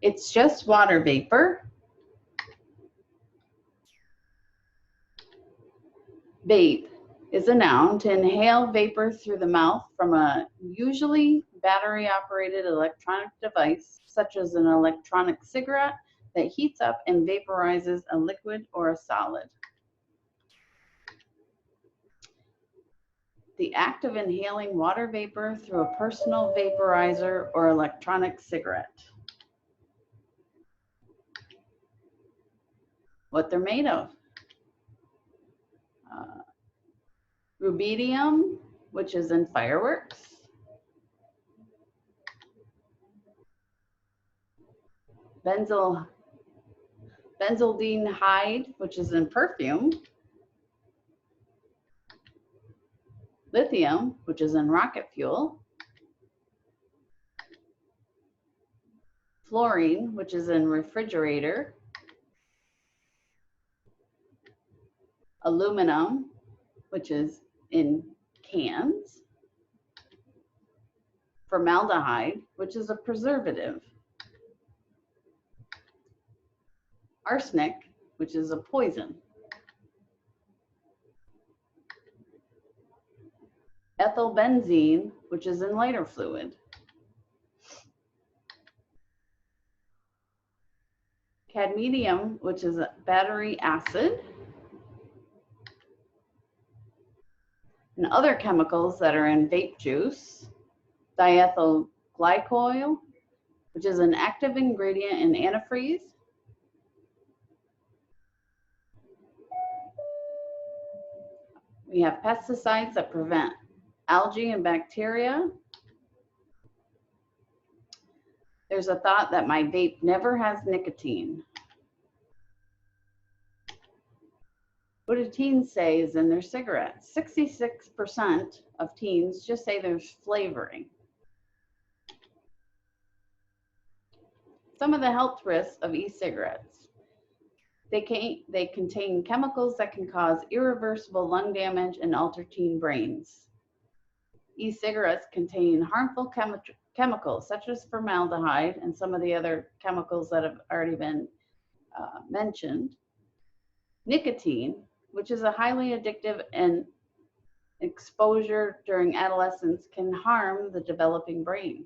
It's just water vapor. Vape is a noun to inhale vapor through the mouth from a usually battery-operated electronic device, such as an electronic cigarette that heats up and vaporizes a liquid or a solid. The act of inhaling water vapor through a personal vaporizer or electronic cigarette. What they're made of. Rubidium, which is in fireworks. Benzaldehyde, which is in perfume. Lithium, which is in rocket fuel. Fluorine, which is in refrigerator. Aluminum, which is in cans. Formaldehyde, which is a preservative. Arsenic, which is a poison. Ethylbenzene, which is in lighter fluid. Cadmium, which is a battery acid. And other chemicals that are in vape juice. Diethyl glycol, which is an active ingredient in antifreeze. We have pesticides that prevent algae and bacteria. There's a thought that my vape never has nicotine. What do teens say is in their cigarettes? 66% of teens just say there's flavoring. Some of the health risks of e-cigarettes. They contain chemicals that can cause irreversible lung damage and alter teen brains. E-cigarettes contain harmful chemicals such as formaldehyde and some of the other chemicals that have already been mentioned. Nicotine, which is a highly addictive, and exposure during adolescence can harm the developing brain.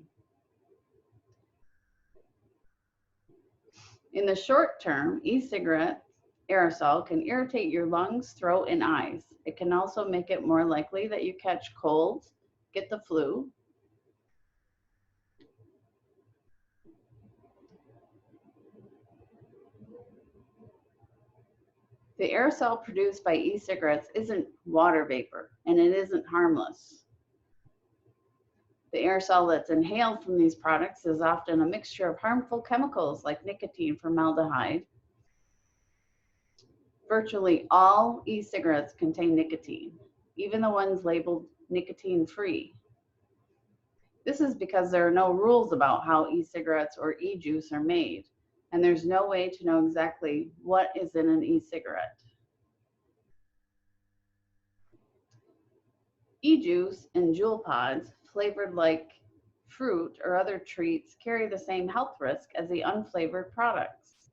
In the short term, e-cigarette aerosol can irritate your lungs, throat, and eyes. It can also make it more likely that you catch colds, get the flu. The aerosol produced by e-cigarettes isn't water vapor, and it isn't harmless. The aerosol that's inhaled from these products is often a mixture of harmful chemicals like nicotine, formaldehyde. Virtually all e-cigarettes contain nicotine, even the ones labeled nicotine-free. This is because there are no rules about how e-cigarettes or e-juice are made, and there's no way to know exactly what is in an e-cigarette. E-juice and Juul pods, flavored like fruit or other treats, carry the same health risk as the unflavored products.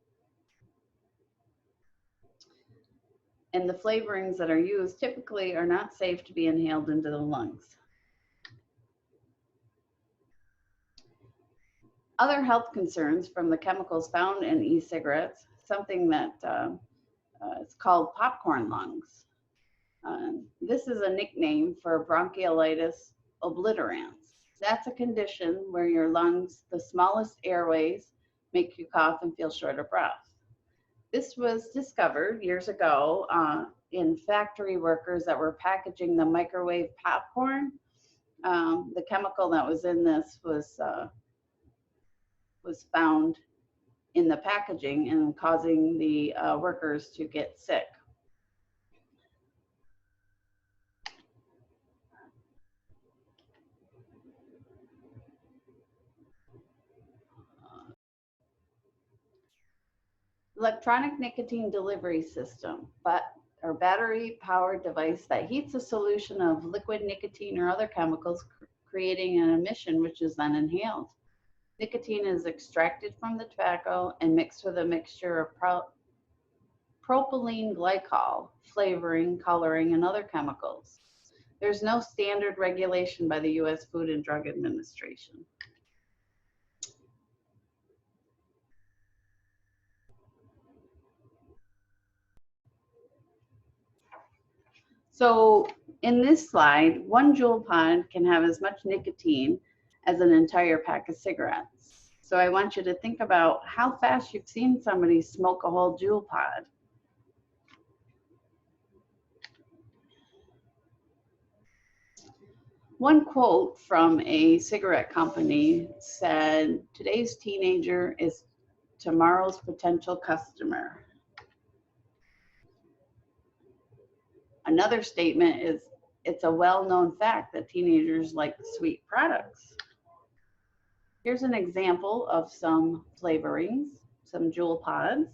And the flavorings that are used typically are not safe to be inhaled into the lungs. Other health concerns from the chemicals found in e-cigarettes, something that is called popcorn lungs. This is a nickname for bronchiolitis obliterans. That's a condition where your lungs, the smallest airways, make you cough and feel short of breath. This was discovered years ago in factory workers that were packaging the microwave popcorn. The chemical that was in this was found in the packaging and causing the workers to get sick. Electronic nicotine delivery system, or battery-powered device that heats a solution of liquid nicotine or other chemicals, creating an emission which is then inhaled. Nicotine is extracted from the tobacco and mixed with a mixture of propylene glycol, flavoring, coloring, and other chemicals. There's no standard regulation by the U.S. Food and Drug Administration. So in this slide, one Juul pod can have as much nicotine as an entire pack of cigarettes. So I want you to think about how fast you've seen somebody smoke a whole Juul pod. One quote from a cigarette company said, "Today's teenager is tomorrow's potential customer." Another statement is, "It's a well-known fact that teenagers like sweet products." Here's an example of some flavorings, some Juul pods.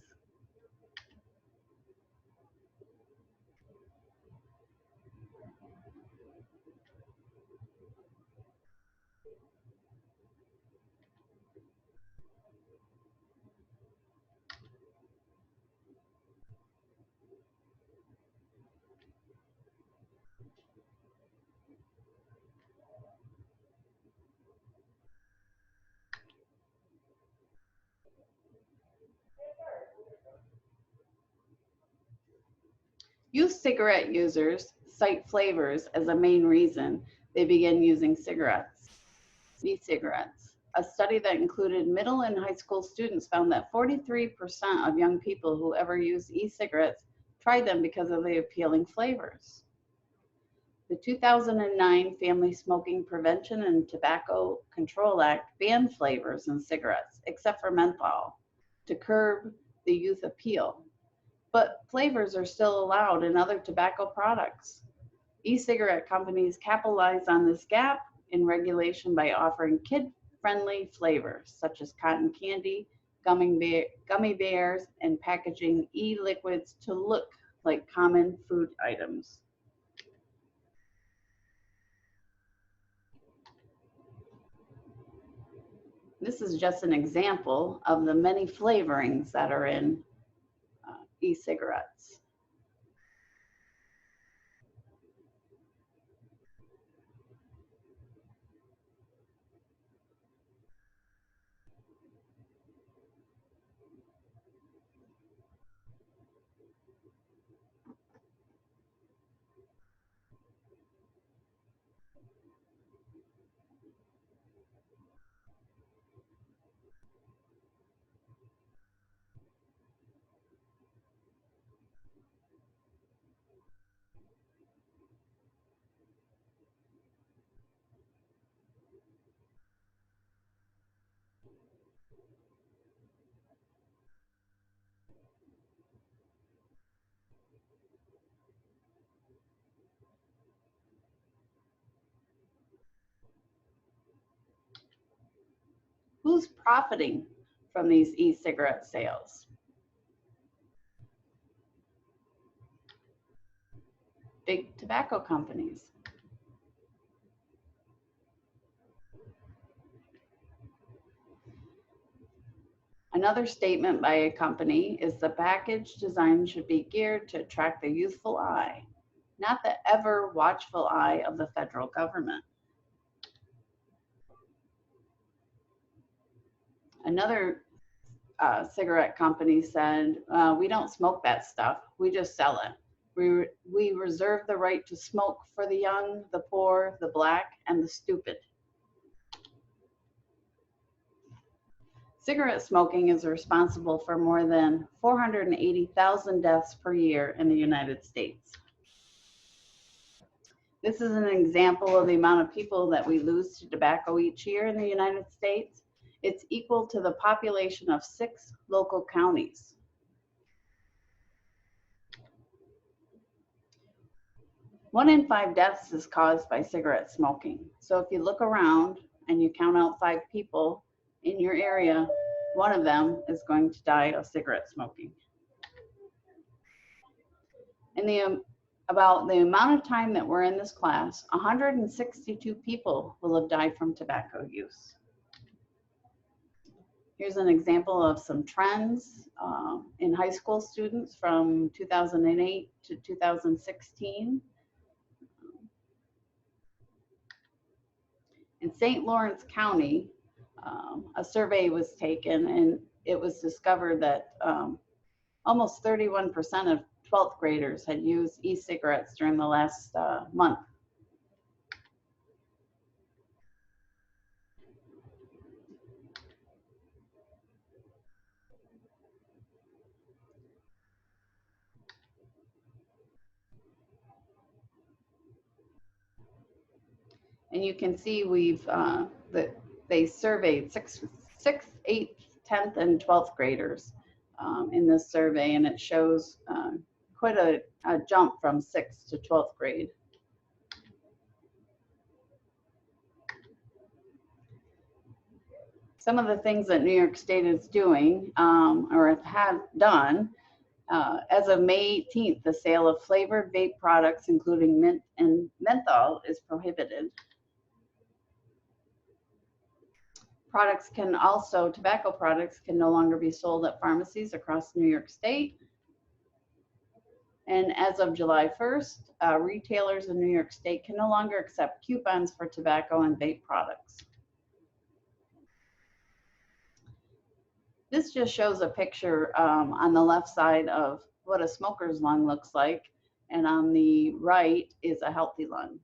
Youth cigarette users cite flavors as a main reason they begin using e-cigarettes. A study that included middle and high school students found that 43% of young people who ever used e-cigarettes tried them because of the appealing flavors. The 2009 Family Smoking Prevention and Tobacco Control Act banned flavors in cigarettes, except for menthol, to curb the youth appeal. But flavors are still allowed in other tobacco products. E-cigarette companies capitalize on this gap in regulation by offering kid-friendly flavors, such as cotton candy, gummy bears, and packaging e-liquids to look like common food items. This is just an example of the many flavorings that are in e-cigarettes. Who's profiting from these e-cigarette sales? Big tobacco companies. Another statement by a company is the package design should be geared to attract the youthful eye, not the ever watchful eye of the federal government. Another cigarette company said, "We don't smoke that stuff, we just sell it. We reserve the right to smoke for the young, the poor, the black, and the stupid." Cigarette smoking is responsible for more than 480,000 deaths per year in the United States. This is an example of the amount of people that we lose to tobacco each year in the United States. It's equal to the population of 6 local counties. One in 5 deaths is caused by cigarette smoking. So if you look around and you count out 5 people in your area, one of them is going to die of cigarette smoking. And about the amount of time that we're in this class, 162 people will have died from tobacco use. Here's an example of some trends in high school students from 2008 to 2016. In St. Lawrence County, a survey was taken, and it was discovered that almost 31% of 12th graders had used e-cigarettes during the last month. And you can see they surveyed 6th, 8th, 10th, and 12th graders in this survey, and it shows quite a jump from 6th to 12th grade. Some of the things that New York State is doing or have done, as of May 18th, the sale of flavored vape products, including mint and menthol, is prohibited. Tobacco products can no longer be sold at pharmacies across New York State. And as of July 1st, retailers in New York State can no longer accept coupons for tobacco and vape products. This just shows a picture on the left side of what a smoker's lung looks like, and on the right is a healthy lung.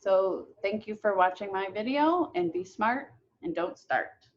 So thank you for watching my video, and be smart and don't start.